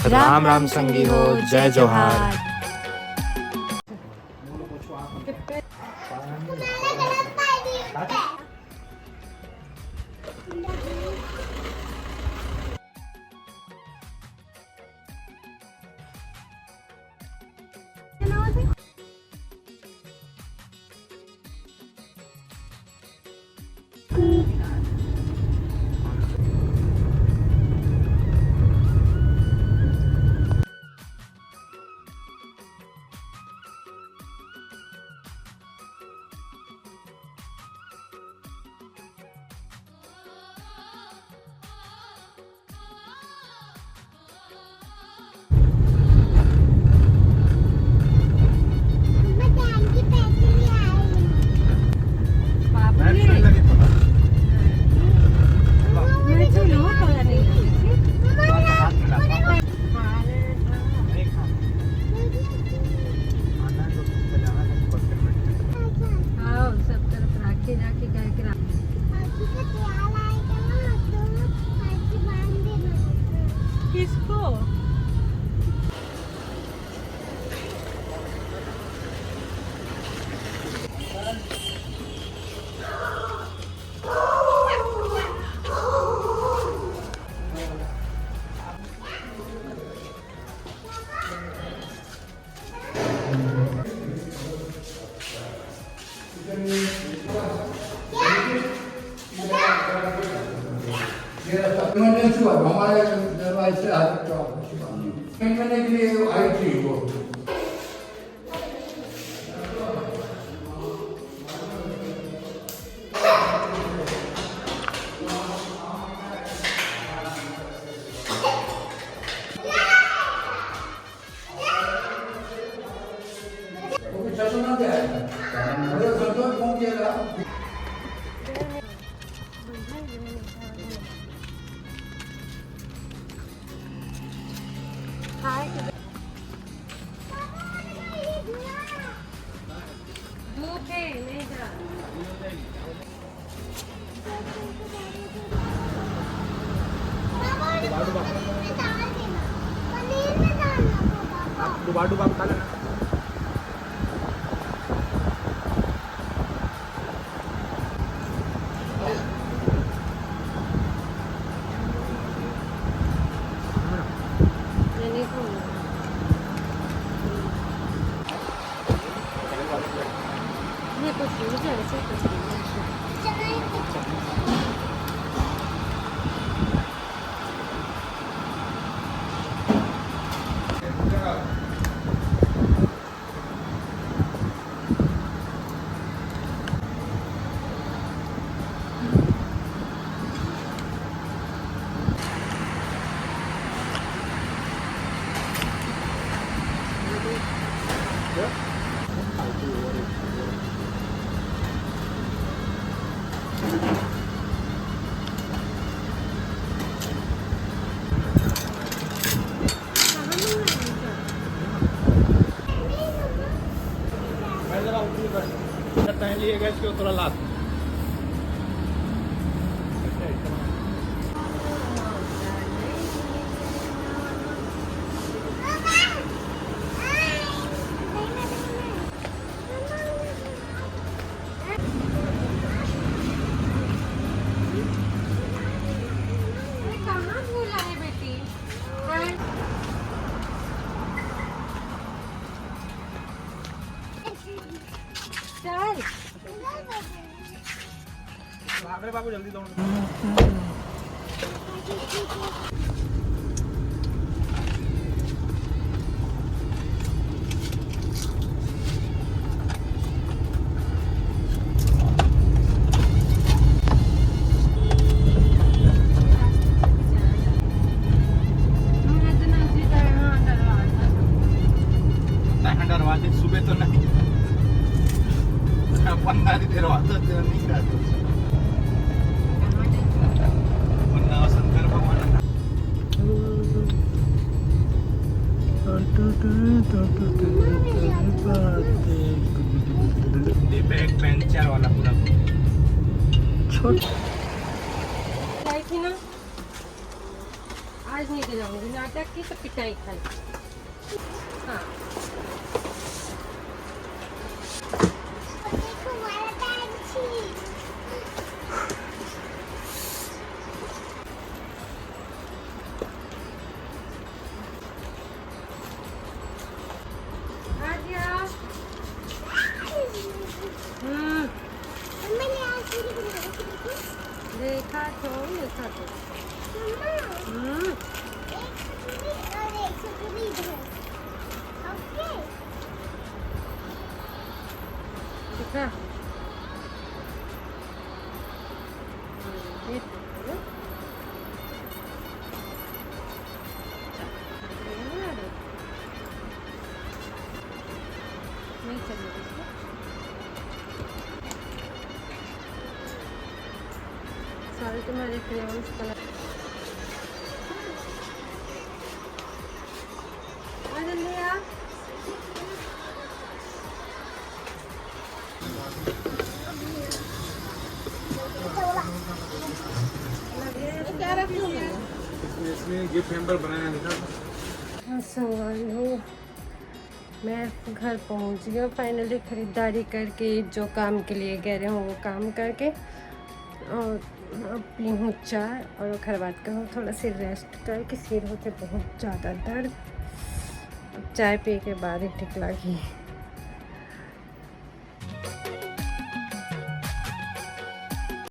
राम राम संगी हो, जय जोहार। इमरजेंसी हुआ हमारे दरवाजे से हाथ महीने के लिए आई थी वो डुबा खा लेना। लिए गए इसके थोड़ा लात बाबू जल्दी दौड़ दरवाजे सुबह तो नहीं 15 दरवाजा नहीं रहते बैक पेंचर वाला पूरा छोट आई थी ना आज लेके जाऊंगी, नाटक की तो पिटाई खाई। हाँ देखो हमारा टैक्सी। आ गया। मैंने आज पूरी बना रखी देखो। देखा तो मम्मा एक पूरी और एक पूरी इधर। ओके देखा। नहीं चलेगी इसको। सारे तुम्हारे क्रेयॉन्स कलर आ जल्दी आ। क्या रखी हूँ इसमें गिफ्ट हैम्पर बनाया है। मैं घर पहुंच गई फाइनली, खरीदारी करके जो काम के लिए गए रहे हूँ वो काम करके, और अब पी हूँ चाय और घर बात करूँ थोड़ा सी रेस्ट करके, सिर होते बहुत ज़्यादा दर्द। चाय पी के बाद ही ठीक लगी।